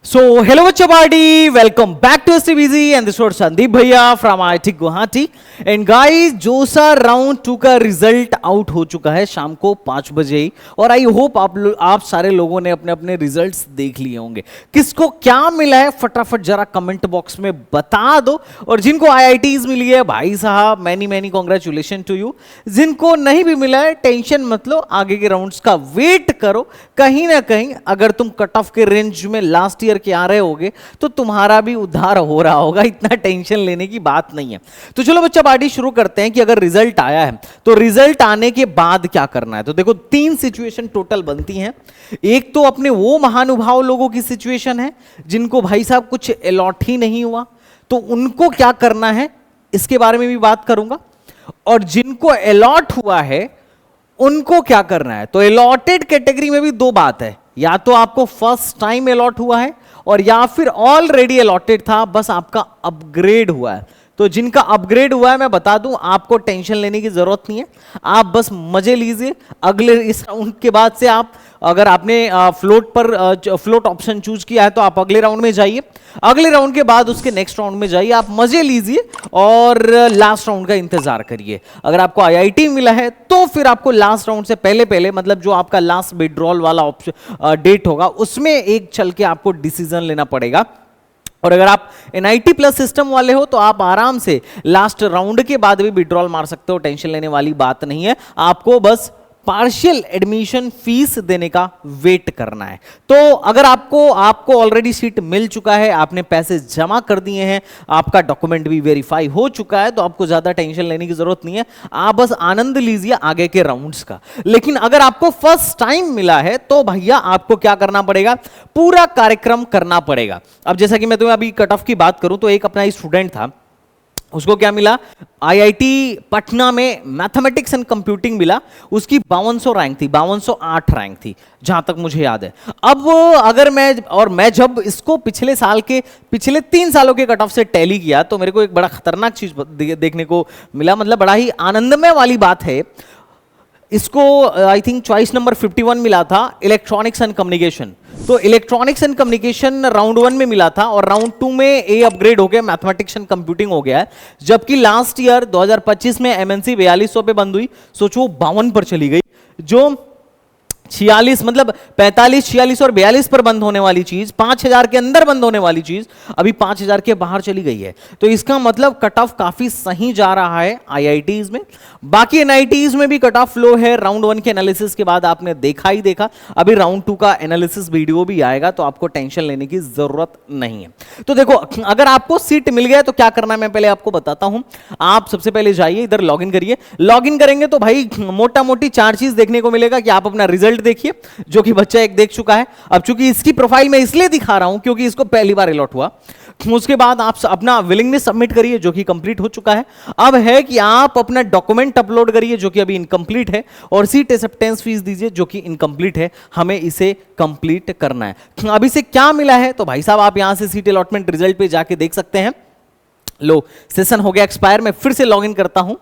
So, hello everybody, welcome back to STBZ and this was Sandeep Bhaiya from IIT Guwahati. And guys, जोसा round 2 का result out हो चुका है शाम को 5 बजे ही, और आई होप आप सारे लोगों ने अपने अपने रिजल्ट्स देख लिए होंगे। किसको क्या मिला है फटाफट जरा कमेंट बॉक्स में बता दो, और जिनको IITs मिली है भाई साहब many many congratulation to you. जिनको नहीं भी मिला है टेंशन मत लो, आगे के राउंड्स का वेट करो। कहीं ना कहीं अगर तुम कट ऑफ के रेंज में लास्ट ईयर के आ रहे होगे तो तुम्हारा भी उद्धार हो रहा होगा, इतना टेंशन लेने की बात नहीं है। तो चलो बच्चा पार्टी शुरू करते हैं कि अगर रिजल्ट आया है तो रिजल्ट आने के बाद क्या करना है। तो देखो 3 सिचुएशन टोटल बनती हैं। एक तो अपने वो महानुभाव लोगों की सिचुएशन है जिनको भाई साहब कुछ अलॉट ही नहीं हुआ, तो उनको क्या करना है इसके बारे में भी बात करूंगा। और जिनको अलॉट हुआ है उनको क्या करना है। तो अलॉटेड कैटेगरी में भी 2 बात है, या तो आपको फर्स्ट टाइम अलॉट हुआ है और या फिर ऑलरेडी अलॉटेड था, बस आपका अपग्रेड हुआ है। तो जिनका अपग्रेड हुआ है मैं बता दूं आपको टेंशन लेने की जरूरत नहीं है, आप बस मजे लीजिए। अगले इस राउंड के बाद से आप अगर आपने फ्लोट ऑप्शन चूज किया है तो आप अगले राउंड में जाइए, अगले राउंड के बाद उसके नेक्स्ट राउंड में जाइए, आप मजे लीजिए और लास्ट राउंड का इंतजार करिए। अगर आपको IIT मिला है तो फिर आपको लास्ट राउंड से पहले मतलब जो आपका लास्ट विड्रॉल वाला ऑप्शन डेट होगा उसमें एक चल के आपको डिसीजन लेना पड़ेगा। और अगर आप NIT प्लस सिस्टम वाले हो तो आप आराम से लास्ट राउंड के बाद भी विड्रॉल मार सकते हो, टेंशन लेने वाली बात नहीं है। आपको बस पार्शियल एडमिशन फीस देने का वेट करना है। तो अगर आपको ऑलरेडी सीट मिल चुका है, आपने पैसे जमा कर दिए हैं, आपका डॉक्यूमेंट भी वेरीफाई हो चुका है, तो आपको ज्यादा टेंशन लेने की जरूरत नहीं है, आप बस आनंद लीजिए आगे के राउंड्स का। लेकिन अगर आपको फर्स्ट टाइम मिला है तो भैया आपको क्या करना पड़ेगा, पूरा कार्यक्रम करना पड़ेगा। अब जैसा कि मैं तुम्हें अभी कट ऑफ की बात करूं तो एक अपना स्टूडेंट था, उसको क्या मिला, IIT पटना में मैथमेटिक्स एंड कंप्यूटिंग मिला, उसकी 5200 रैंक थी, 5208 रैंक थी जहां तक मुझे याद है। अब अगर मैं जब इसको पिछले 3 सालों के कट ऑफ से टैली किया तो मेरे को एक बड़ा खतरनाक चीज देखने को मिला, मतलब बड़ा ही आनंदमय वाली बात है। इसको आई थिंक चॉइस नंबर 51 मिला था इलेक्ट्रॉनिक्स एंड कम्युनिकेशन। तो इलेक्ट्रॉनिक्स एंड कम्युनिकेशन राउंड 1 में मिला था और राउंड 2 में ए अपग्रेड हो गया, मैथमेटिक्स एंड कंप्यूटिंग हो गया है। जबकि लास्ट ईयर 2025 में MNC 4200 पे बंद हुई, सोचो 52 पर चली गई। जो 46 मतलब 45, 46 और 42 पर बंद होने वाली चीज, 5000 के अंदर बंद होने वाली चीज अभी 5000 के बाहर चली गई है। तो इसका मतलब कट ऑफ काफी सही जा रहा है IITs में। बाकी NITs में भी कट ऑफ लो है। राउंड 1 के एनालिसिस के बाद आपने देखा ही देखा, अभी राउंड 2 का एनालिसिस वीडियो भी आएगा, तो आपको टेंशन लेने की जरूरत नहीं है। तो देखो अगर आपको सीट मिल गया तो क्या करना है मैं पहले आपको बताता हूं। आप सबसे पहले जाइए इधर लॉगिन करिए। लॉगिन करेंगे तो भाई मोटा मोटी 4 चीज देखने को मिलेगा कि आप अपना रिजल्ट देखिए, जो कि बच्चा एक देख चुका है। अब चूंकि इसकी प्रोफाइल मैं इसलिए दिखा रहा हूं क्योंकि इसको पहली बार अलॉट हुआ। उसके बाद आप अपना विलिंगनेस सबमिट करिए जो कि कंप्लीट हो चुका है। अब है कि आप अपना डॉक्यूमेंट अपलोड करिए जो कि अभी इनकम्प्लीट है, और सीट एक्सेप्टेंस फीस दीजिए जो कि इनकम्प्लीट है, हमें इसे कंप्लीट करना है। अभी से क्या मिला है तो भाई साहब आप यहां से सीट अलॉटमेंट रिजल्ट पे जाके देख सकते हैं। लो सेशन हो गया एक्सपायर, मैं फिर से लॉगिन करता हूं।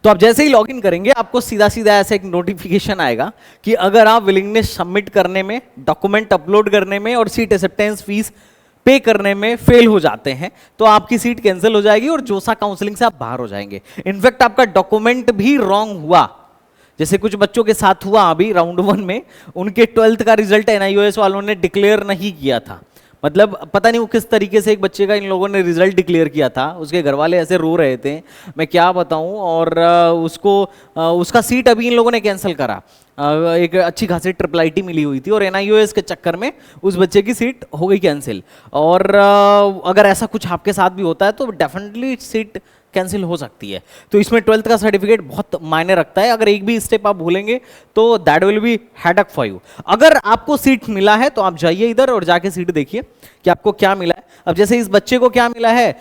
तो आप जैसे ही लॉगिन करेंगे आपको सीधा सीधा ऐसा एक नोटिफिकेशन आएगा कि अगर आप विलिंगनेस सबमिट करने में, डॉक्यूमेंट अपलोड करने में और सीट एक्सेप्टेंस फीस पे करने में फेल हो जाते हैं तो आपकी सीट कैंसिल हो जाएगी और जोसा काउंसलिंग से आप बाहर हो जाएंगे। इनफैक्ट आपका डॉक्यूमेंट भी रॉन्ग हुआ, जैसे कुछ बच्चों के साथ हुआ अभी राउंड 1 में, उनके 12th का रिजल्ट NIOS वालों ने डिक्लेयर नहीं किया था। मतलब पता नहीं वो किस तरीके से एक बच्चे का इन लोगों ने रिजल्ट डिक्लेयर किया था, उसके घर वाले ऐसे रो रहे थे, मैं क्या बताऊं। और उसका सीट अभी इन लोगों ने कैंसिल करा। एक अच्छी खासी IIIT मिली हुई थी और NIOS के चक्कर में उस बच्चे की सीट हो गई कैंसिल। और अगर ऐसा कुछ आपके साथ भी होता है तो डेफिनेटली सीट कैंसिल हो सकती है। तो इसमें 12th का सर्टिफिकेट बहुत मायने रखता है, अगर एक भी स्टेप आप भूलेंगे तो that will be headache for you. अगर आपको सीट मिला है तो आप जाइए इधर और जाके सीट देखिए कि आपको क्या मिला है। अब जैसे इस बच्चे को क्या मिला है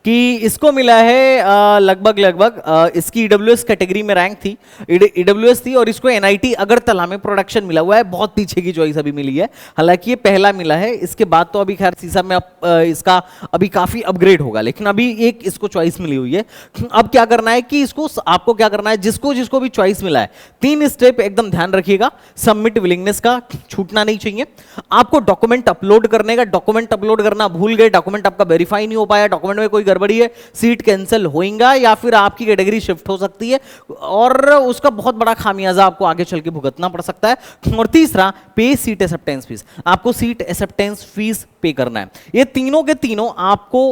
कि इसको मिला है लगभग लगभग इसकी ईडब्ल्यूएस कैटेगरी में रैंक थी, ईडब्ल्यूएस थी, और इसको एनआईटी अगरतला में प्रोडक्शन मिला हुआ है। बहुत पीछे की चॉइस अभी मिली है, हालांकि ये पहला मिला है। इसके बाद तो अभी खैर सीसा में इसका अभी काफी अपग्रेड होगा, लेकिन अभी एक इसको चॉइस मिली हुई है। अब क्या करना है कि इसको आपको क्या करना है, जिसको जिसको भी चॉइस मिला है 3 स्टेप एकदम ध्यान रखिएगा। सबमिट विलिंगनेस का छूटना नहीं चाहिए। आपको डॉक्यूमेंट अपलोड करने का, डॉक्यूमेंट अपलोड करना भूल गए, डॉक्यूमेंट आपका वेरीफाई नहीं हो पाया, डॉक्यूमेंट में कोई गड़बड़ी है, सीट कैंसिल होएगा या फिर आपकी कैटेगरी शिफ्ट हो सकती है और उसका बहुत बड़ा खामियाजा आपको आगे चल के भुगतना पड़ सकता है। और तीसरा, पे सीट एक्सेप्टेंस फीस। आपको सीट एक्सेप्टेंस फीस पे करना है। ये तीनों के तीनों आपको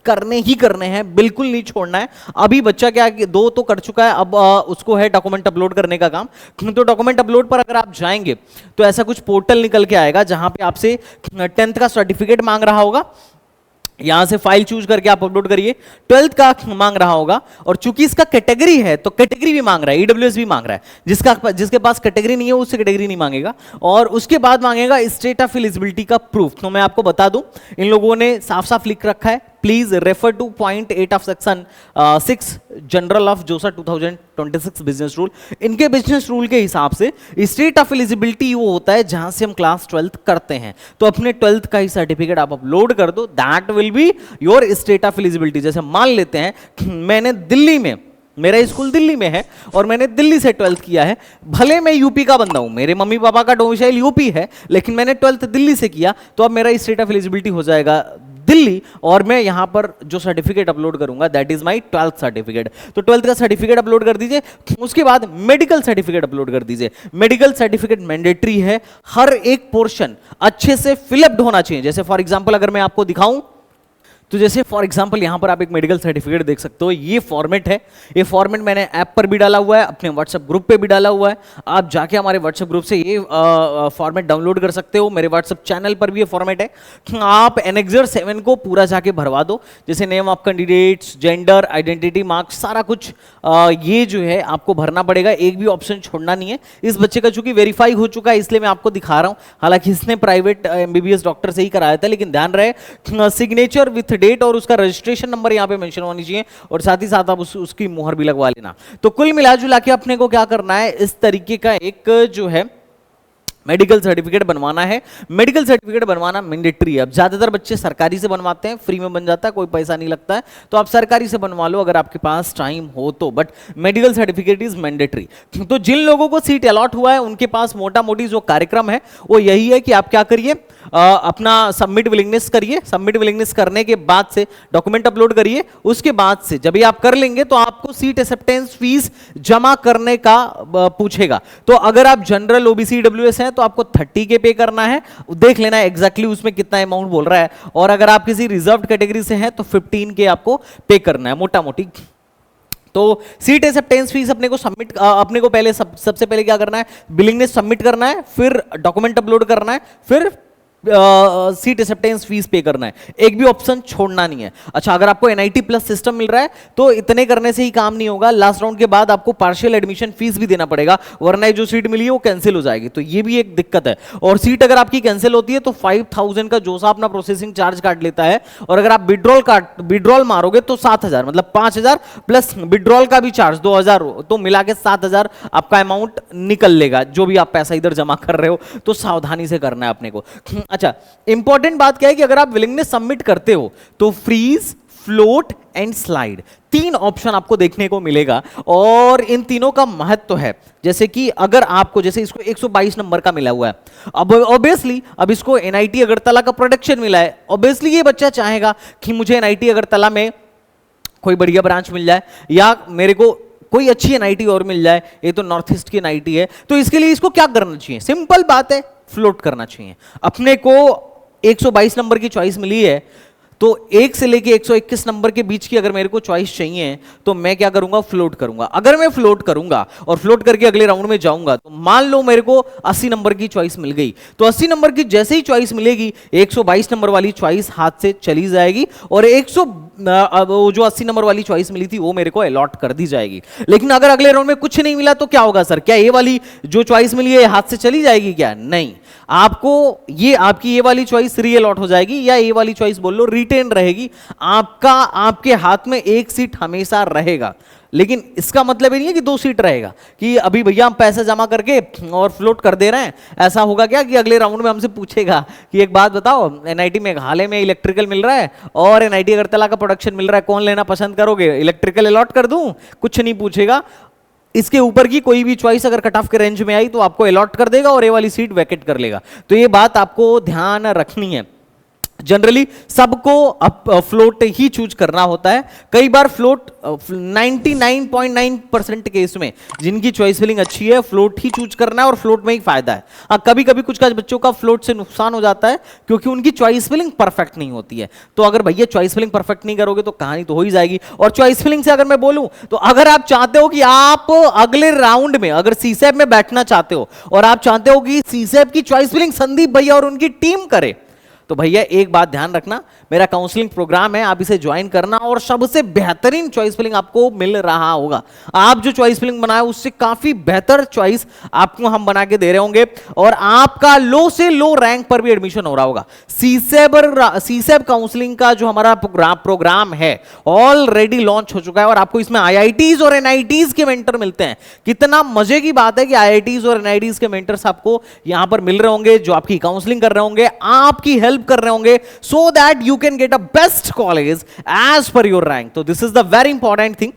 करने ही करने हैं, बिल्कुल नहीं छोड़ना है। अभी बच्चा क्या 2 तो कर चुका है, अब उसको है डॉक्यूमेंट अपलोड करने का काम। तो डॉक्यूमेंट अपलोड पर अगर आप जाएंगे तो ऐसा कुछ पोर्टल निकल के आएगा जहां पे आपसे 10th का सर्टिफिकेट मांग रहा होगा। यहां से फाइल चूज करके आप अपलोड करिए। 12th का मांग रहा होगा, और चूंकि इसका कैटेगरी है तो कैटेगरी भी मांग रहा है, ईडब्ल्यूएस भी मांग रहा है। जिसके पास कैटेगरी नहीं है उससे कैटेगरी नहीं मांगेगा। और उसके बाद मांगेगा स्टेट ऑफ एलिजिबिलिटी का प्रूफ। तो मैं आपको बता दूं, इन लोगों ने साफ साफ लिख रखा है, please refer two point 8 of section 6 general of जोसा 2026 बिजनेस रूल। इनके बिजनेस रूल के हिसाब से स्टेट ऑफ एलिजिबिलिटी वो होता है जहां से हम क्लास 12th करते हैं। तो अपने 12th का ही सर्टिफिकेट आप अपलोड कर दो, that will be your state of eligibility. जैसे मान लेते हैं मैंने दिल्ली में, मेरा स्कूल दिल्ली में है और मैंने दिल्ली से 12th किया है, भले मैं यूपी का बंदा हूं, मेरे मम्मी पापा का डोमिसाइल यूपी है, लेकिन मैंने 12th दिल्ली से किया, तो अब मेरा स्टेट ऑफ एलिजिबिलिटी हो जाएगा दिल्ली, और मैं यहां पर जो सर्टिफिकेट अपलोड करूंगा that is my 12th certificate. तो 12th का सर्टिफिकेट अपलोड कर दीजिए। उसके बाद मेडिकल सर्टिफिकेट अपलोड कर दीजिए। मेडिकल सर्टिफिकेट मैंडेटरी है, हर एक पोर्शन अच्छे से फिलअप्ड होना चाहिए। जैसे फॉर एग्जांपल अगर मैं आपको दिखाऊं तो जैसे फॉर एग्जांपल यहां पर आप एक मेडिकल सर्टिफिकेट देख सकते हो, ये फॉर्मेट है। ये फॉर्मेट मैंने ऐप पर भी डाला हुआ है, अपने व्हाट्सएप ग्रुप पे भी डाला हुआ है। आप जाके हमारे व्हाट्सएप ग्रुप से ये फॉर्मेट डाउनलोड कर सकते हो। मेरे व्हाट्सएप चैनल पर भी ये फॉर्मेट है। आप एनेक्सर 7 को पूरा जाके भरवा दो, जैसे name of candidates, gender, identity, marks, सारा कुछ ये जो है आपको भरना पड़ेगा, एक भी ऑप्शन छोड़ना नहीं है। इस बच्चे का चूंकि वेरीफाई हो चुका है इसलिए मैं आपको दिखा रहा हूं, हालांकि इसने प्राइवेट एमबीबीएस डॉक्टर से ही कराया था, लेकिन ध्यान रहे सिग्नेचर विथ डेट और उसका रजिस्ट्रेशन नंबर यहां पे मेंशन होनी चाहिए, और साथ ही साथ आप उसकी मुहर भी लगवा लेना। तो कुल मिला जुला के अपने को क्या करना है, इस तरीके का एक जो है मेडिकल सर्टिफिकेट बनवाना है। मेडिकल सर्टिफिकेट बनवाना मैंडेटरी है। अब ज्यादातर बच्चे सरकारी से बनवाते हैं, फ्री में बन जाता है, कोई पैसा नहीं लगता है, तो आप सरकारी से बनवा लो अगर आपके पास टाइम हो तो, but medical certificate is mandatory. तो जिन लोगों को सीट अलॉट हुआ है उनके पास मोटा मोटी जो कार्यक्रम है वो यही है कि आप क्या करिए, अपना सबमिट विलिंगनेस करिए। सबमिट विलिंगनेस करने के बाद से डॉक्यूमेंट अपलोड करिए। उसके बाद से जब ये आप कर लेंगे तो आपको सीट एक्सेप्टेंस फीस जमा करने का पूछेगा। तो अगर आप जनरल ओबीसी ईडब्ल्यूएस हैं तो आपको 30 के पे करना है, देख लेना है एग्जैक्टली उसमें कितना अमाउंट बोल रहा है, और अगर आप किसी रिजर्व्ड कैटेगरी से हैं तो 15 के आपको पे करना है मोटा मोटी। तो सीट एक्सेप्टेंस फीस अपने को सबमिट, अपने को पहले सबसे पहले क्या करना है, बिलिंगनेस सबमिट करना है, फिर डॉक्यूमेंट अपलोड करना है, फिर सीट एक्सेप्टेंस फीस पे करना है, एक भी ऑप्शन छोड़ना नहीं है। अच्छा, अगर आपको एनआईटी प्लस सिस्टम मिल रहा है तो इतने करने से ही काम नहीं होगा, लास्ट राउंड के बाद आपको पार्शियल एडमिशन फीस भी देना पड़ेगा, वरना जो सीट मिली है वो कैंसिल हो जाएगी, तो ये भी एक दिक्कत है। और सीट अगर आपकी कैंसिल होती है तो 5000 का जोसा अपना प्रोसेसिंग चार्ज काट लेता है, और अगर आप विड्रॉल मारोगे तो 7000, मतलब 5000 प्लस विड्रॉल का भी चार्ज 2000, तो मिला के 7000 आपका अमाउंट निकल लेगा, जो भी आप पैसा इधर जमा कर रहे हो। तो सावधानी से करना है अपने को। अच्छा, इंपॉर्टेंट बात क्या है कि अगर आप विलिंगनेस सबमिट करते हो तो freeze, float and slide 3 option आपको देखने को मिलेगा, और इन तीनों का महत्व है। जैसे कि अगर आपको, जैसे इसको 122 नंबर का मिला हुआ है, अब ऑब्वियसली अब इसको एनआईटी अगरतला का प्रोडक्शन मिला है, ऑब्वियसली ये बच्चा चाहेगा कि मुझे एनआईटी अगरतला में कोई बढ़िया ब्रांच मिल जाए, या मेरे को कोई अच्छी एनआईटी और मिल जाए, ये तो नॉर्थ ईस्ट की एनआईटी है। तो इसके लिए इसको क्या करना चाहिए, सिंपल बात है, फ्लोट करना चाहिए। अपने को 122 नंबर की चॉइस मिली है, तो 1 से लेके 121 नंबर के बीच की अगर मेरे को चॉइस चाहिए तो मैं क्या करूंगा, फ्लोट करूंगा। अगर मैं फ्लोट करूंगा और फ्लोट करके अगले राउंड में जाऊंगा, तो मान लो मेरे को 80 नंबर की चॉइस मिल गई, तो 80 नंबर की जैसे ही चॉइस मिलेगी 122 नंबर वाली चॉइस हाथ से चली जाएगी, और अब वो जो 80 नंबर वाली चॉइस मिली थी वो मेरे को अलॉट कर दी जाएगी। लेकिन अगर अगले राउंड में कुछ नहीं मिला तो क्या होगा सर? क्या ये वाली जो चॉइस मिली है हाथ से चली जाएगी क्या? नहीं, आपको ये आपकी ये वाली चॉइस री अलॉट हो जाएगी, या ये वाली चॉइस बोल लो रिटेन रहेगी। आपका आपके हाथ में एक सीट हमेशा रहेगा, लेकिन इसका मतलब ये नहीं है कि 2 सीट रहेगा, कि अभी भैया हम पैसे जमा करके और फ्लोट कर दे रहे हैं। ऐसा होगा क्या कि अगले राउंड में हमसे पूछेगा कि एक बात बताओ, एनआईटी मेघालय में इलेक्ट्रिकल मिल रहा है और एनआईटी अगरतला का प्रोडक्शन मिल रहा है, कौन लेना पसंद करोगे? इलेक्ट्रिकल अलॉट कर दूं? कुछ नहीं पूछेगा। इसके ऊपर की कोई भी चॉइस अगर कट ऑफ के रेंज में आई तो आपको अलॉट कर देगा और ये वाली सीट वैकेट कर लेगा। तो ये बात आपको ध्यान रखनी है। जनरली सबको फ्लोट ही चूज करना होता है। कई बार फ्लोट 99.9% केस में जिनकी चॉइस फिलिंग अच्छी है फ्लोट ही चूज करना है और फ्लोट में ही फायदा है। हाँ, कभी कभी कुछ बच्चों का फ्लोट से नुकसान हो जाता है क्योंकि उनकी चॉइस फिलिंग परफेक्ट नहीं होती है। तो अगर भैया चॉइस फिलिंग परफेक्ट नहीं करोगे तो कहानी तो हो ही जाएगी। और चॉइस फिलिंग से अगर मैं बोलूं तो अगर आप चाहते हो कि आप अगले राउंड में अगर सीसैब में बैठना चाहते हो और आप चाहते हो कि सीसैब की चॉइस फिलिंग संदीप भैया और उनकी टीम करे, तो भैया एक बात ध्यान रखना, मेरा काउंसलिंग प्रोग्राम है, आप इसे ज्वाइन करना और सबसे बेहतरीन चॉइस फिलिंग आपको मिल रहा होगा। आप जो चॉइस फिलिंग बनाए उससे काफी बेहतर चॉइस आपको हम बना के दे रहे होंगे और आपका लो से लो रैंक पर भी एडमिशन हो रहा होगा। सीसैब काउंसलिंग का जो हमारा प्रोग्राम है ऑलरेडी लॉन्च हो चुका है और आपको इसमें आईआईटीज और एनआईटीज के मेंटर मिलते हैं। कितना मजे की बात है कि आईआईटीज और एनआईटीज के मेंटर्स आपको यहां पर मिल रहे होंगे, जो आपकी काउंसलिंग कर रहे होंगे, आपकी हेल्प कर रहे होंगे, so that you can get a best college as per your rank. So this is the very important thing.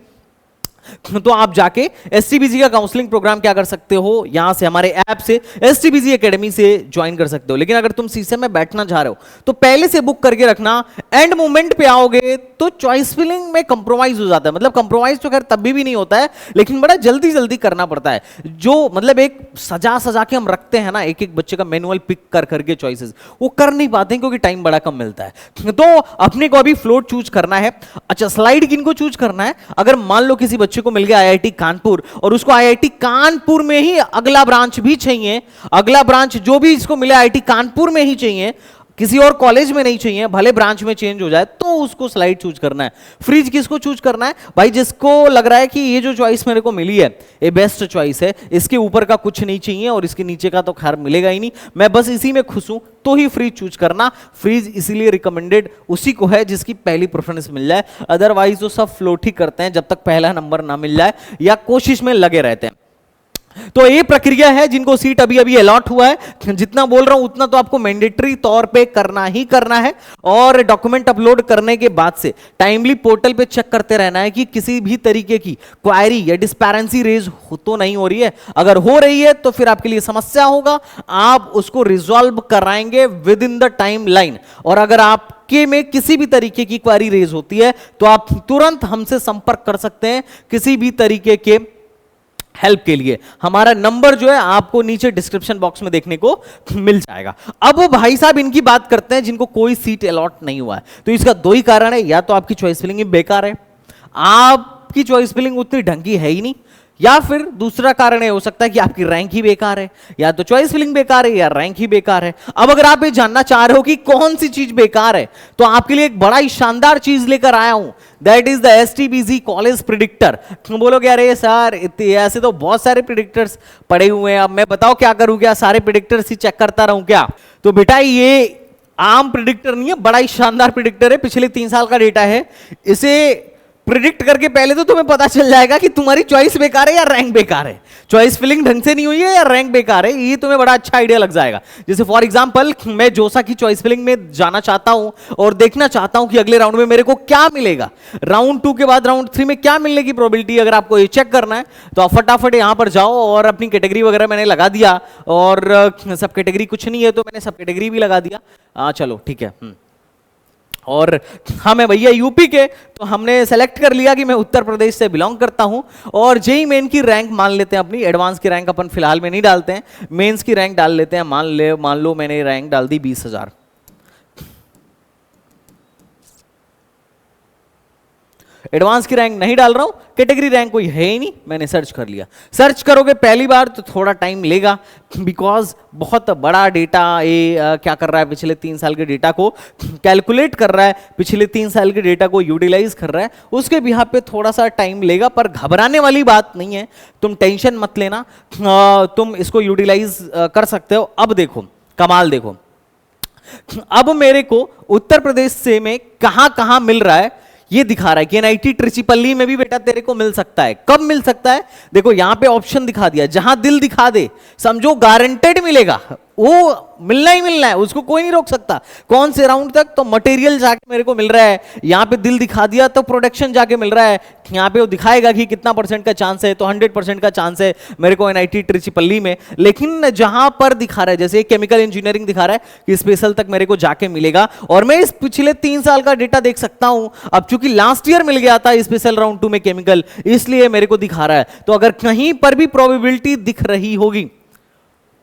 तो आप जाके एसटीबीजी का काउंसलिंग प्रोग्राम क्या कर सकते हो, यहां से हमारे ऐप से एसटीबीजी एकेडमी से ज्वाइन कर सकते हो। लेकिन अगर तुम सीसैब में बैठना चाह रहे हो तो पहले से बुक करके रखना। एंड मोमेंट पे आओगे तो चॉइस फिलिंग में कंप्रोमाइज हो जाता है। मतलब कंप्रोमाइज तो खैर तब भी नहीं होता है, लेकिन बड़ा जल्दी जल्दी करना पड़ता है। जो मतलब एक सजा सजा के हम रखते हैं ना एक एक बच्चे का मैनुअल पिक कर करके चॉइसेस, वो कर नहीं पाते हैं क्योंकि टाइम बड़ा कम मिलता है। तो अपने को अभी फ्लोट चूज करना है। अच्छा, स्लाइड किनको चूज करना है? अगर मान लो किसी बच्चे को मिल गया आईआईटी कानपुर और उसको आईआईटी कानपुर में ही अगला ब्रांच भी चाहिए, अगला ब्रांच जो भी इसको मिले आईआईटी कानपुर में ही चाहिए, किसी और कॉलेज में नहीं चाहिए, भले ब्रांच में चेंज हो जाए, तो उसको स्लाइड चूज करना है। फ्रीज किसको चूज करना है? भाई जिसको लग रहा है कि ये जो चॉइस मेरे को मिली है ये बेस्ट चॉइस है, इसके ऊपर का कुछ नहीं चाहिए और इसके नीचे का तो खैर मिलेगा ही नहीं, मैं बस इसी में खुश हूं, तो ही फ्रीज चूज करना। फ्रीज इसीलिए रिकमेंडेड उसी को है जिसकी पहली प्रेफरेंस मिल जाए, अदरवाइज तो सब फ्लोट ही करते हैं जब तक पहला नंबर ना मिल जाए या कोशिश में लगे रहते हैं। तो ये प्रक्रिया है जिनको सीट अभी अभी अलॉट हुआ है। जितना बोल रहा हूं उतना तो आपको मैंडेटरी तौर पे करना ही करना है और डॉक्यूमेंट अपलोड करने के बाद से टाइमली पोर्टल पे चेक करते रहना है कि किसी भी तरीके की क्वायरी या डिस्पैरेंसी रेज हो तो नहीं हो रही है। अगर हो रही है तो फिर आपके लिए समस्या होगा, आप उसको रिजॉल्व कराएंगे with in the time line. और अगर आप के में किसी भी तरीके की क्वारी रेज होती है तो आप तुरंत हमसे संपर्क कर सकते हैं किसी भी तरीके के हेल्प के लिए। हमारा नंबर जो है आपको नीचे डिस्क्रिप्शन बॉक्स में देखने को मिल जाएगा। अब भाई साहब इनकी बात करते हैं जिनको कोई सीट अलॉट नहीं हुआ है। तो इसका दो ही कारण है, या तो आपकी चॉइस फिलिंग बेकार है, आपकी चॉइस फिलिंग उतनी ढंग की है ही नहीं, या फिर दूसरा कारण ये हो सकता है कि आपकी रैंक ही बेकार है। या तो चॉइस फिलिंग बेकार है या रैंक ही बेकार है। अब अगर आप ये जानना चाह रहे हो कि कौन सी चीज बेकार है तो आपके लिए एक बड़ा ही शानदार चीज लेकर आया हूं, that is the STBG college predictor. बोलोगे अरे सर ऐसे तो बहुत सारे प्रिडिक्टर्स पड़े हुए हैं, अब मैं बताओ क्या करूं, क्या सारे प्रिडिक्टर्स ही चेक करता रहूं क्या? तो बेटा ये आम प्रिडिक्टर नहीं है, बड़ा ही शानदार प्रिडिक्टर है, पिछले 3 साल का डेटा है। इसे प्रिडिक्ट करके पहले तो तुम्हें पता चल जाएगा कि तुम्हारी चॉइस बेकार है या रैंक बेकार है, चॉइस फिलिंग ढंग से नहीं हुई है या रैंक बेकार है, ये तुम्हें बड़ा अच्छा आइडिया लग जाएगा। जैसे फॉर एग्जांपल मैं जोसा की चॉइस फिलिंग में जाना चाहता हूं और देखना चाहता हूं कि अगले राउंड में मेरे को क्या मिलेगा, राउंड 2 के बाद राउंड 3 में क्या मिलने की प्रोबेबिलिटी। अगर आपको ये चेक करना है तो आप फटाफट यहां पर जाओ और अपनी कैटेगरी वगैरह मैंने लगा दिया, और सब कैटेगरी कुछ नहीं है तो मैंने सब कैटेगरी भी लगा दिया। चलो ठीक है। और हम है भैया यूपी के, तो हमने सेलेक्ट कर लिया कि मैं उत्तर प्रदेश से बिलोंग करता हूं। और जेई मेन की रैंक मान लेते हैं अपनी, एडवांस की रैंक अपन फिलहाल में नहीं डालते हैं, मेंस की रैंक डाल लेते हैं। मान लो मैंने रैंक डाल दी 20,000। एडवांस की रैंक नहीं डाल रहा हूं, कैटेगरी रैंक कोई है ही नहीं, मैंने सर्च कर लिया। सर्च करोगे पहली बार तो थोड़ा टाइम लेगा, बिकॉज बहुत बड़ा डेटा ये क्या कर रहा है, पिछले 3 साल के डेटा को कैलकुलेट कर रहा है, पिछले 3 साल के डेटा को यूटिलाइज कर रहा है, उसके बिहाफ पे थोड़ा सा टाइम लेगा। पर घबराने वाली बात नहीं है, तुम टेंशन मत लेना, तुम इसको यूटिलाइज कर सकते हो। अब देखो कमाल, देखो अब मेरे को उत्तर प्रदेश से में कहां कहां मिल रहा है ये दिखा रहा है कि एनआईटी ट्रिचिपल्ली में भी बेटा तेरे को मिल सकता है। कब मिल सकता है, देखो यहां पे ऑप्शन दिखा दिया, जहां दिल दिखा दे समझो गारंटेड मिलेगा, वो मिलना ही मिलना है, उसको कोई नहीं रोक सकता। कौन से राउंड तक, तो मटेरियल जाके मेरे को मिल रहा है, यहां पे दिल दिखा दिया तो प्रोडक्शन जाके मिल रहा है, यहां पे वो दिखाएगा कि कितना % का चांस है, तो 100% का चांस है मेरे को एनआईटी ट्रिचिपल्ली में। लेकिन जहां पर दिखा रहा है, जैसे केमिकल इंजीनियरिंग दिखा रहा है कि स्पेशल तक मेरे को जाके मिलेगा, और मैं इस पिछले 3 साल का डेटा देख सकता हूं। अब चूंकि लास्ट ईयर मिल गया था स्पेशल राउंड 2 में केमिकल, इसलिए मेरे को दिखा रहा है। तो अगर कहीं पर भी प्रोबेबिलिटी दिख रही होगी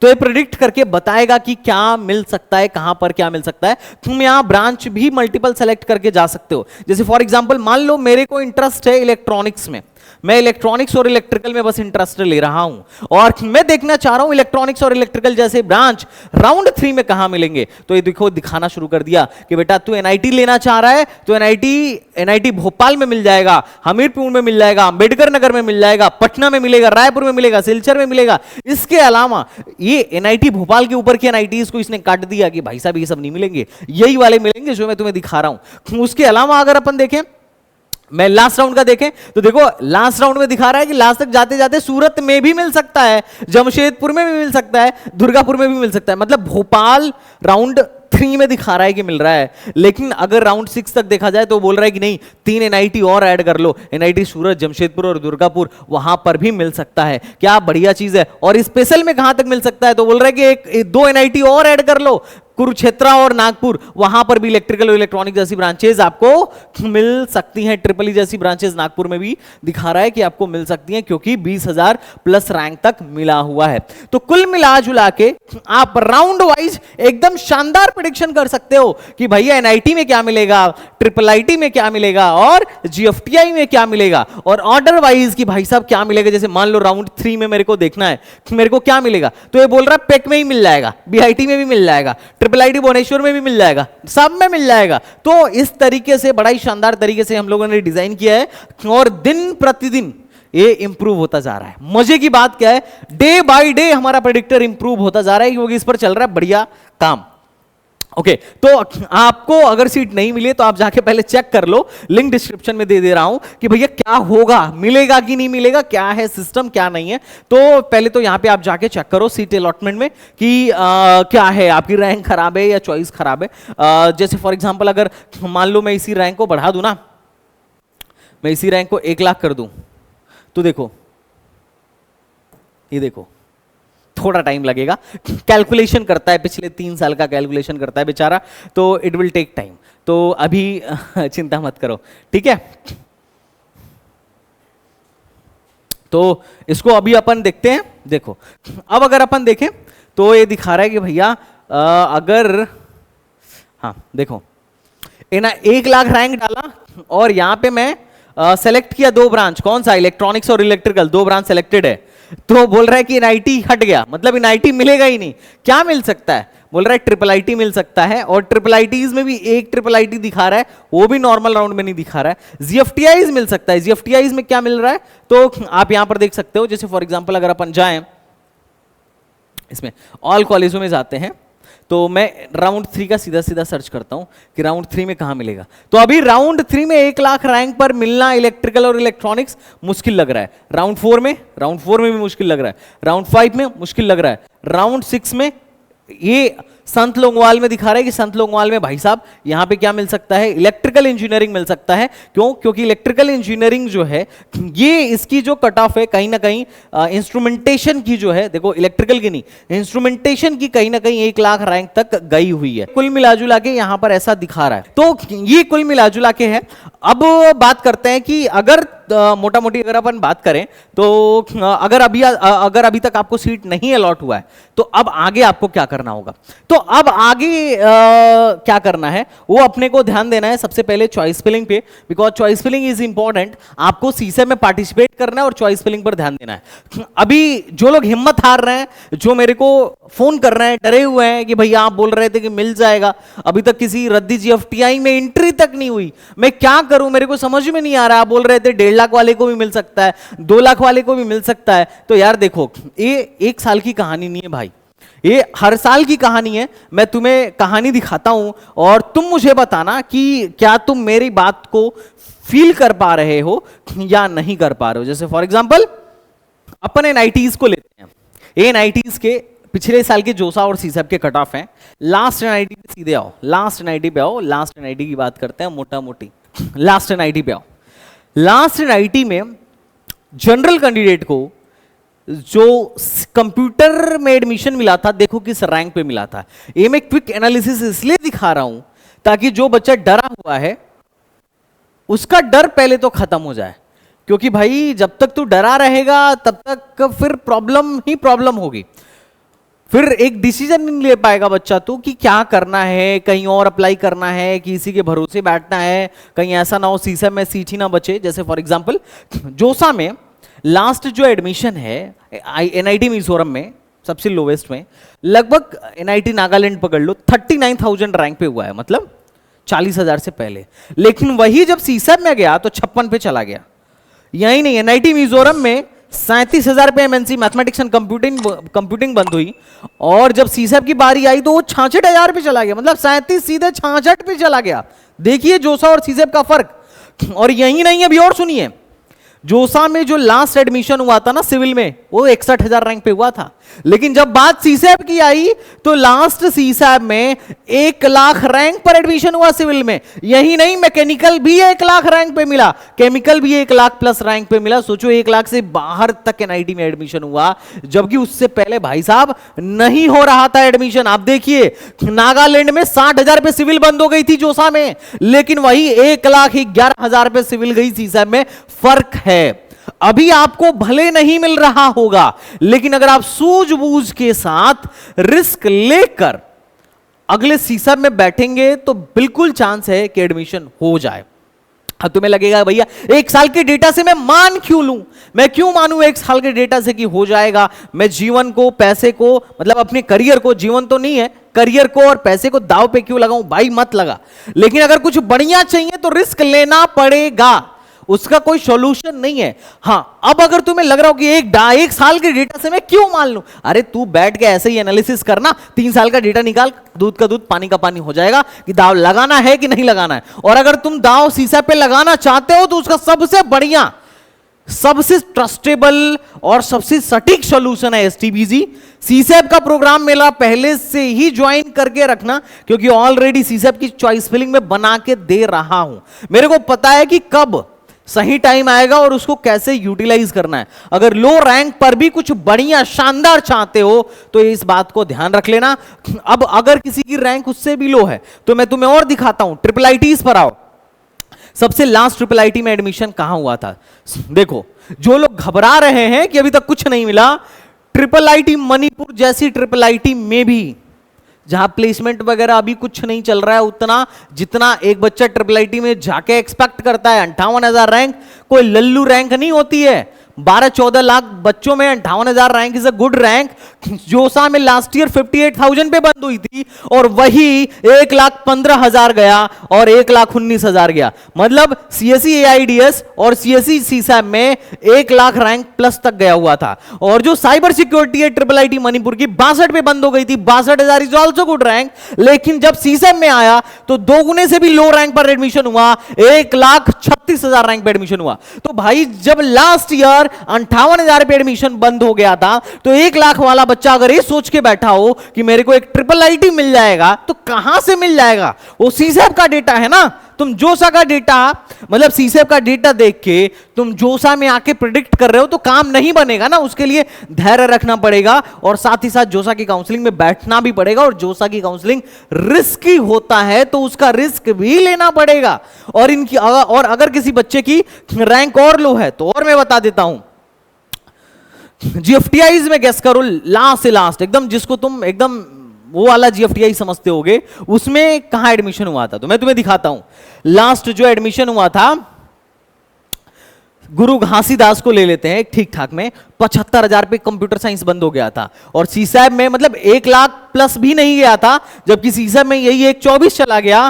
तो ये प्रेडिक्ट करके बताएगा कि क्या मिल सकता है, कहां पर क्या मिल सकता है। तुम यहां ब्रांच भी मल्टीपल सेलेक्ट करके जा सकते हो। जैसे फॉर एग्जांपल मान लो मेरे को इंटरेस्ट है इलेक्ट्रॉनिक्स में, मैं इलेक्ट्रॉनिक्स और इलेक्ट्रिकल में बस इंटरेस्ट ले रहा हूं और मैं देखना चाह रहा हूं इलेक्ट्रॉनिक्स और इलेक्ट्रिकल जैसे ब्रांच राउंड 3 में कहां मिलेंगे। तो ये देखो दिखाना शुरू कर दिया कि बेटा तू एनआईटी लेना चाह रहा है तो एनआईटी भोपाल में मिल जाएगा, हमीरपुर में मिल जाएगा, अंबेडकर नगर में मिल जाएगा, पटना में मिलेगा, रायपुर में मिलेगा, सिलचर में मिलेगा। इसके अलावा ये एनआईटी भोपाल के ऊपर की एनआईटीज को इसने काट दिया कि भाई साहब ये सब नहीं मिलेंगे, यही वाले मिलेंगे जो मैं तुम्हें दिखा रहा हूं। उसके अलावा अगर अपन देखें, मैं लास्ट राउंड का देखें तो देखो लास्ट राउंड में दिखा रहा है कि लास्ट तक जाते जाते सूरत में भी मिल सकता है, जमशेदपुर में भी मिल सकता है, दुर्गापुर में भी मिल सकता है। मतलब भोपाल राउंड 3 में दिखा रहा है कि मिल रहा है। लेकिन अगर राउंड 6 तक देखा जाए तो बोल रहा है कि नहीं 3 एनआईटी और ऐड कर लो, एनआईटी सूरत, जमशेदपुर और दुर्गापुर, वहां पर भी मिल सकता है। क्या बढ़िया चीज है। और स्पेशल में कहां तक मिल सकता है, तो बोल रहा है कि 2 एनआईटी और ऐड कर लो, कुरुक्षेत्र और नागपुर, वहां पर भी इलेक्ट्रिकल और इलेक्ट्रॉनिक जैसी ब्रांचेस आपको मिल सकती हैं। ट्रिपल ई जैसी ब्रांचेस नागपुर में भी दिखा रहा है कि आपको मिल सकती हैं, क्योंकि 20,000 प्लस रैंक तक मिला हुआ है। तो कुल मिला जुला के आप राउंड वाइज एकदम शानदार प्रेडिक्शन कर सकते हो कि भैया एनआईटी में क्या मिलेगा, ट्रिपल आईटी में क्या मिलेगा और जीएफटीआई में क्या मिलेगा, और ऑर्डर वाइज कि भाई साहब क्या मिलेगा। जैसे मान लो राउंड 3 में मेरे को देखना है मेरे को क्या मिलेगा, तो ये बोल रहा है पेक में ही मिल जाएगा, बीआईटी में भी मिल जाएगा, ट्रिपल आईटी भुवनेश्वर में भी मिल जाएगा, सब में मिल जाएगा। तो इस तरीके से बड़ा ही शानदार तरीके से हम लोगों ने डिजाइन किया है और दिन प्रतिदिन ये इंप्रूव होता जा रहा है। मजे की बात क्या है, डे बाय डे हमारा प्रेडिक्टर इंप्रूव होता जा रहा है, क्योंकि इस पर चल रहा है बढ़िया काम। ओके, तो आपको अगर सीट नहीं मिली तो आप जाके पहले चेक कर लो, लिंक डिस्क्रिप्शन में दे दे रहा हूं कि भैया क्या होगा, मिलेगा कि नहीं मिलेगा, क्या है सिस्टम क्या नहीं है। तो पहले तो यहां पे आप जाके चेक करो सीट अलॉटमेंट में कि क्या है, आपकी रैंक खराब है या चॉइस खराब है। जैसे फॉर एग्जांपल अगर मान लो मैं इसी रैंक को बढ़ा दूं ना, मैं इसी रैंक को 1 लाख कर दूं, तो देखो ये देखो थोड़ा टाइम लगेगा, कैलकुलेशन करता है, पिछले 3 साल का कैलकुलेशन करता है बेचारा, तो इट विल टेक टाइम। तो अभी चिंता मत करो, ठीक है। तो इसको अभी अपन देखते हैं। देखो अब अगर अपन देखें तो ये दिखा रहा है कि भैया अगर हाँ देखो 1 लाख रैंक डाला और यहां पे मैं सेलेक्ट किया 2 ब्रांच, कौन सा, इलेक्ट्रॉनिक्स और इलेक्ट्रिकल, 2 ब्रांच सेलेक्टेड है। तो बोल रहा है कि एनआईटी हट गया, मतलब एनआईटी मिलेगा ही नहीं। क्या मिल सकता है, बोल रहा है ट्रिपल आईटी मिल सकता है, और ट्रिपल आईटीज में भी एक ट्रिपल आईटी दिखा रहा है, वो भी नॉर्मल राउंड में नहीं दिखा रहा है। जीएफटीआईज मिल सकता है। जीएफटीआईज में क्या मिल रहा है, तो आप यहां पर देख सकते हो। जैसे फॉर एग्जांपल अगर अपन जाएं इसमें ऑल कॉलेजों में जाते हैं, तो मैं राउंड 3 का सीधा सीधा सर्च करता हूं कि राउंड 3 में कहां मिलेगा। तो अभी राउंड 3 में 1 लाख रैंक पर मिलना इलेक्ट्रिकल और इलेक्ट्रॉनिक्स मुश्किल लग रहा है। राउंड 4 में भी मुश्किल लग रहा है, राउंड 5 में मुश्किल लग रहा है, राउंड 6 में ये संत लोंगवाल में दिखा रहा है कि संत लोंगवाल में भाई साहब यहां पे क्या मिल सकता है, इलेक्ट्रिकल इंजीनियरिंग मिल सकता है। क्यों, क्योंकि इलेक्ट्रिकल इंजीनियरिंग जो है ये इसकी जो कट ऑफ है कहीं ना कहीं इंस्ट्रूमेंटेशन की जो है, देखो इलेक्ट्रिकल की नहीं, इंस्ट्रूमेंटेशन की कहीं ना कहीं 1 लाख रैंक तक गई हुई है। कुल मिलाजुला के यहां पर ऐसा दिखा रहा है। तो ये कुल मिलाजुला के है। अब बात करते हैं कि अगर मोटा मोटी अगर अपन बात करें तो अगर अभी तक आपको सीट नहीं अलॉट हुआ है तो अब आगे आपको क्या करना होगा। तो तो अब आगे क्या करना है, वो अपने को ध्यान देना है सबसे पहले चॉइस फिलिंग पे, because choice filling is important. आपको सीसेम में पार्टिसिपेट करना है और चॉइस फिलिंग पर ध्यान देना है। अभी जो लोग हिम्मत हार रहे हैं, जो मेरे को फोन कर रहे हैं, डरे हुए हैं कि भैया आप बोल रहे थे कि मिल जाएगा, अभी तक किसी रद्दी GFTI में एंट्री तक नहीं हुई, मैं क्या करूं, मेरे को समझ में नहीं आ रहा। आप बोल रहे थे 1.5 लाख वाले को भी मिल सकता है, 2 लाख वाले को भी मिल सकता है। तो यार देखो, ये 1 साल की कहानी नहीं है भाई, ये हर साल की कहानी है। मैं तुम्हें कहानी दिखाता हूं और तुम मुझे बताना कि क्या तुम मेरी बात को फील कर पा रहे हो या नहीं कर पा रहे हो। जैसे फॉर एग्जांपल अपन NITs को लेते हैं। ये NITs के पिछले साल के जोसा और सीसैप के कट ऑफ हैं। लास्ट NIT पे सीधे आओ, लास्ट NIT पे आओ, लास्ट NIT की बात करते हैं मोटा मोटी। लास्ट NIT पे आओ। लास्ट NIT में जनरल कैंडिडेट को जो कंप्यूटर में एडमिशन मिला था, देखो किस रैंक पे मिला था। ये मैं क्विक एनालिसिस इसलिए दिखा रहा हूं ताकि जो बच्चा डरा हुआ है उसका डर पहले तो खत्म हो जाए, क्योंकि भाई जब तक तू डरा रहेगा तब तक फिर प्रॉब्लम ही प्रॉब्लम होगी। फिर एक डिसीजन नहीं ले पाएगा बच्चा तो कि क्या करना है, कहीं और अप्लाई करना है, किसी के भरोसे बैठना है, कहीं ऐसा ना हो सीसेम में सीट ही ना बचे। जैसे फॉर एग्जांपल जोसा में लास्ट जो एडमिशन है NIT मिजोरम में सबसे लोवेस्ट में, लगभग NIT नागालैंड पकड़ लो 39,000 रैंक पे हुआ है, मतलब 40,000 से पहले। लेकिन वही जब सीसेप में गया तो 56 पे चला गया। यही नहीं, NIT मिजोरम में 37,000 पे MNC मैथमेटिक्स एंड कंप्यूटिंग बंद हुई, और जब सीसेप की बारी आई तो वो 66,000 पे चला गया, मतलब 37 सीधे 66 पे चला गया। देखिए जोसा और सीसेप का फर्क। और यही नहीं, अभी और सुनिए, जोसा में जो लास्ट एडमिशन हुआ था ना सिविल में, वो 61,000 रैंक पे हुआ था। लेकिन जब बात सीसैप की आई तो लास्ट सीसैप में 1 लाख रैंक पर एडमिशन हुआ सिविल में। यही नहीं, मैकेनिकल भी 1 लाख रैंक पे मिला, केमिकल भी 1 लाख प्लस रैंक पे मिला। सोचो 1 लाख से बाहर तक NIT में एडमिशन हुआ, जबकि उससे पहले भाई साहब नहीं हो रहा था एडमिशन। आप देखिए नागालैंड में 60,000 पे सिविल बंद हो गई थी जोसा में, लेकिन वही 1,11,000 पे सिविल गई सीसैप में। फर्क है। अभी आपको भले नहीं मिल रहा होगा, लेकिन अगर आप सूझबूझ के साथ रिस्क लेकर अगले सीसैप में बैठेंगे तो बिल्कुल चांस है कि एडमिशन हो जाए। अब तुम्हें लगेगा भैया 1 साल के डेटा से मैं मान क्यों लूं, मैं क्यों मानूं 1 साल के डेटा से कि हो जाएगा। मैं जीवन को, पैसे को, मतलब अपने करियर को, जीवन तो नहीं है, करियर को और पैसे को दांव पे क्यों लगाऊं। भाई मत लगा, लेकिन अगर कुछ बढ़िया चाहिए तो रिस्क लेना पड़ेगा, उसका कोई सॉल्यूशन नहीं है। हां, अब अगर तुम्हें लग रहा हो कि 1 साल के डेटा से मैं क्यों मान लूं, अरे तू बैठ के ऐसे ही एनालिसिस करना, 3 साल का डेटा निकाल, दूध का दूध पानी का पानी हो जाएगा कि दाव लगाना है कि नहीं लगाना है। और अगर तुम दाव सीसैप पे लगाना चाहते हो तो उसका सबसे बढ़िया, सबसे ट्रस्टेबल और सबसे सटीक सॉल्यूशन है STBG। सीसैप का प्रोग्राम मेरा पहले से ही ज्वाइन करके रखना, क्योंकि ऑलरेडी सीसैप की चॉइस फिलिंग में बना के दे रहा हूं। मेरे को पता है कि कब सही टाइम आएगा और उसको कैसे यूटिलाइज करना है। अगर लो रैंक पर भी कुछ बढ़िया शानदार चाहते हो तो इस बात को ध्यान रख लेना। अब अगर किसी की रैंक उससे भी लो है तो मैं तुम्हें और दिखाता हूं। IIITs पर आओ। सबसे लास्ट IIIT में एडमिशन कहां हुआ था, देखो। जो लोग घबरा रहे हैं कि अभी तक कुछ नहीं मिला, IIIT मणिपुर जैसी IIIT में भी, जहां प्लेसमेंट वगैरह अभी कुछ नहीं चल रहा है उतना, जितना एक बच्चा IIIT में जाके एक्सपेक्ट करता है। 58,000 रैंक कोई लल्लू रैंक नहीं होती है। 12-14 लाख बच्चों में 58,000 rank is a good rank. जोसा में लास्ट ईयर 58,000 पे बंद हुई थी और वही 1,15,000 गया और 1,19,000 गया। मतलब CSE AIDS और CSE CSAP में 1 लाख रैंक प्लस तक गया हुआ था। और जो साइबर सिक्योरिटी है IIIT मणिपुर की 62 पे बंद हो गई थी। 62,000 इज ऑल्सो गुड रैंक, लेकिन जब CSAP में आया तो 2 गुने से भी लो रैंक पर एडमिशन हुआ, 1,36,000 रैंक पे एडमिशन हुआ। तो भाई जब लास्ट ईयर 58,000 पे एडमिशन बंद हो गया था तो 1 लाख वाला बच्चा अगर ये सोच के बैठा हो कि मेरे को एक IIIT मिल जाएगा, तो कहां से मिल जाएगा। वो सीसैप का डेटा है ना। तुम जोसा का डेटा, मतलब सीसैप का डेटा देख के तुम जोसा में आके प्रिडिक्ट कर रहे हो तो काम नहीं बनेगा ना। उसके लिए धैर्य रखना पड़ेगा और साथ ही साथ जोसा की काउंसलिंग में बैठना भी पड़ेगा। और जोसा की काउंसलिंग रिस्की होता है तो उसका रिस्क भी लेना पड़ेगा। और इनकी और अगर किसी बच्चे की रैंक और लो है तो और मैं बता देता हूं, GFTIs में गेस करो लास्ट से लास्ट, एकदम जिसको तुम एकदम वो वाला जीएफटीआई समझते होगे, उसमें कहां एडमिशन हुआ था, तो मैं तुम्हें दिखाता हूं। लास्ट जो एडमिशन हुआ था गुरु घासीदास को ले लेते हैं, ठीक ठाक में 75,000 पे कंप्यूटर साइंस बंद हो गया था, और सीसैब में मतलब 1 लाख प्लस भी नहीं गया था, जबकि सीसैब में यही 124 चला गया।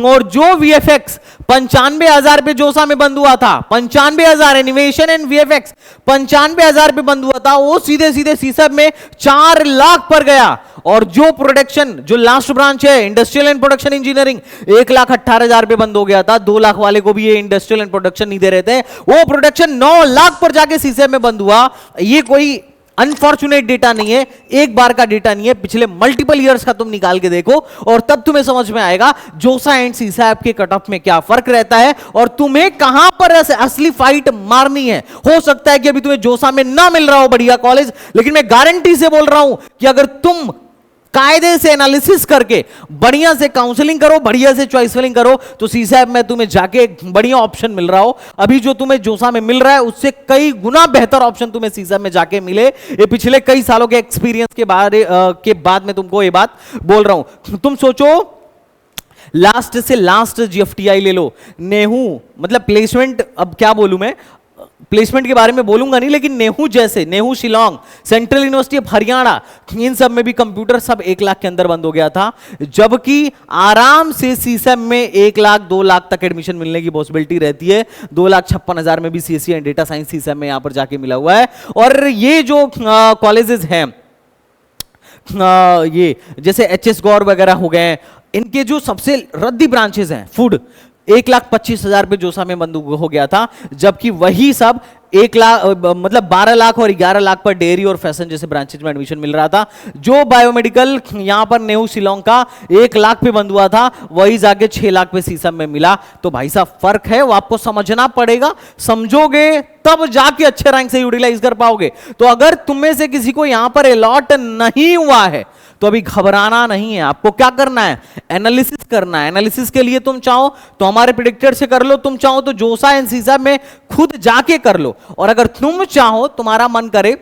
और जो वीएफएक्स 95,000 पे जोसा में बंद हुआ था, 95,000 एनिमेशन एंड वीएफएक्स 95,000 पे बंद हुआ था, वो सीधे सीधे सीसैब में 4 लाख पर गया। और जो प्रोडक्शन, जो लास्ट ब्रांच है इंडस्ट्रियल एंड प्रोडक्शन इंजीनियरिंग, 1,18,000 पे बंद हो गया था, 2 लाख वाले को भी ये इंडस्ट्रियल एंड प्रोडक्शन नहीं दे रहे थे, वो प्रोडक्शन 9 लाख पर जाके सीसैब में बंद हुआ। ये कोई अनफॉर्चुनेट डेटा नहीं है, एक बार का डेटा नहीं है, पिछले मल्टीपल इयर्स का तुम निकाल के देखो, और तब तुम्हें समझ में आएगा जोसा एंड सीसैब के कट ऑफ में क्या फर्क रहता है और तुम्हें कहां पर असली फाइट मारनी है। हो सकता है कि अभी तुम्हें जोसा में ना मिल रहा हो बढ़िया कॉलेज, लेकिन मैं गारंटी से बोल रहा हूं कि अगर तुम कायदे से एनालिसिस करके बढ़िया से काउंसलिंग करो, बढ़िया से चॉइस फिलिंग करो, तो सीसैब में तुम्हें जाके बढ़िया ऑप्शन मिल रहा हो। अभी जो तुम्हें जोसा में मिल रहा है उससे कई गुना बेहतर ऑप्शन तुम्हें सीसैब में जाके मिले। ये पिछले कई सालों के एक्सपीरियंस के बाद में तुमको ये बात बोल रहा हूं। तुम सोचो, लास्ट से लास्ट जीएफटीआई ले लो, नेहू, मतलब प्लेसमेंट, अब क्या बोलूं मैं, प्लेसमेंट के बारे में बोलूंगा नहीं, लेकिन नेहू जैसे, NEHU Shillong, Central University of Haryana, इन सब में भी कंप्यूटर सब 1 लाख के अंदर बंद हो गया था, जबकि आराम से सीसैब में 1 लाख 2 लाख तक एडमिशन मिलने की पॉसिबिलिटी रहती है। 2,56,000 में भी CSC and data science CSAB में यहां पर जाके मिला हुआ है। और ये जो कॉलेजेस हैं, ये जैसे एचएस गौर वगैरह हो गए, इनके जो सबसे रद्दी ब्रांचेस हैं, फूड 1,25,000 पे जोसा में बंद हो गया था, जबकि वही सब 1 लाख मतलब 12 लाख और 11 लाख पर डेयरी और फैशन जैसे ब्रांचेज में एडमिशन मिल रहा था। जो बायोमेडिकल यहां पर नेहू शिलोंग का 1 लाख पे बंद हुआ था, वही जाके 6 लाख पे सीसम में मिला। तो भाई साहब फर्क है, वो आपको समझना पड़ेगा, समझोगे तब जाके अच्छे रैंक से यूटिलाइज कर पाओगे। तो अगर तुम में से किसी को यहां पर अलॉट नहीं हुआ है तो अभी घबराना नहीं है, आपको क्या करना है, एनालिसिस करना है। एनालिसिस के लिए तुम चाहो तो हमारे प्रेडिक्टर से कर लो, तुम चाहो तो जोसा एंड सीसैब में खुद जाके कर लो, और अगर तुम चाहो, तुम्हारा मन करे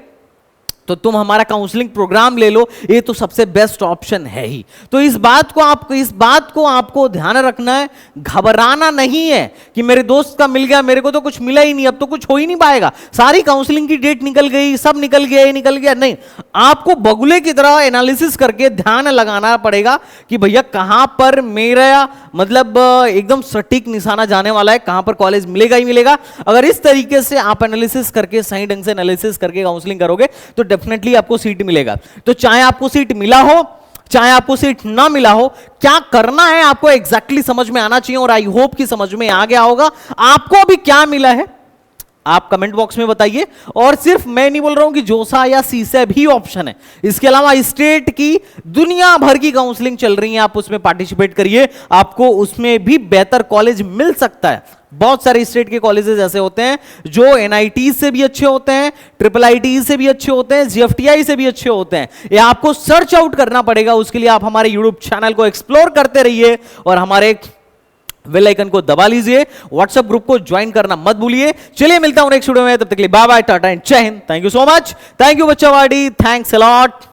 तो तुम हमारा काउंसलिंग प्रोग्राम ले लो, ये तो सबसे बेस्ट ऑप्शन है ही। तो इस बात को आपको ध्यान रखना है, घबराना नहीं है कि मेरे दोस्त का मिल गया, मेरे को तो कुछ मिला ही नहीं, अब तो कुछ हो ही नहीं पाएगा, सारी काउंसलिंग की डेट निकल गई, सब निकल गया, ये निकल गया। नहीं, आपको बगुले की तरह एनालिसिस करके ध्यान लगाना पड़ेगा कि भैया कहां पर मेरा मतलब एकदम सटीक निशाना जाने वाला है, कहां पर कॉलेज मिलेगा ही मिलेगा। अगर इस तरीके से आप एनालिसिस करके, सही ढंग से एनालिसिस करके काउंसलिंग करोगे तो डेफिनेटली आपको सीट मिलेगा। तो चाहे आपको सीट मिला हो, चाहे आपको सीट ना मिला हो, क्या करना है आपको एग्जैक्टली समझ में आना चाहिए, और आई होप कि समझ में आ गया होगा। आपको अभी क्या मिला है आप कमेंट बॉक्स में बताइए। और सिर्फ मैं नहीं बोल रहा हूं कि जोसा या सीसैब ही ऑप्शन है, इसके अलावा स्टेट की दुनिया भर की काउंसलिंग चल रही है, आप उसमें पार्टिसिपेट करिए, आपको उसमें भी बेहतर कॉलेज मिल सकता है। बहुत सारे स्टेट के कॉलेजेस ऐसे होते हैं जो एनआईटी से भी अच्छे होते हैं, ट्रिपल आईटी से भी अच्छे होते हैं, जीएफटीआई से भी अच्छे होते हैं। ये आपको सर्च आउट करना पड़ेगा, उसके लिए आप हमारे यूट्यूब चैनल को एक्सप्लोर करते रहिए और हमारे बेल आइकन को दबा लीजिए, व्हाट्सएप ग्रुप को ज्वाइन करना मत भूलिए। चलिए मिलता हूं नेक्स्ट वीडियो में, तब तक के लिए बाय बाय, टाटा एंड जय हिंद। Thank you so much, thank you बच्चावाड़ी, थैंक्स अ लॉट।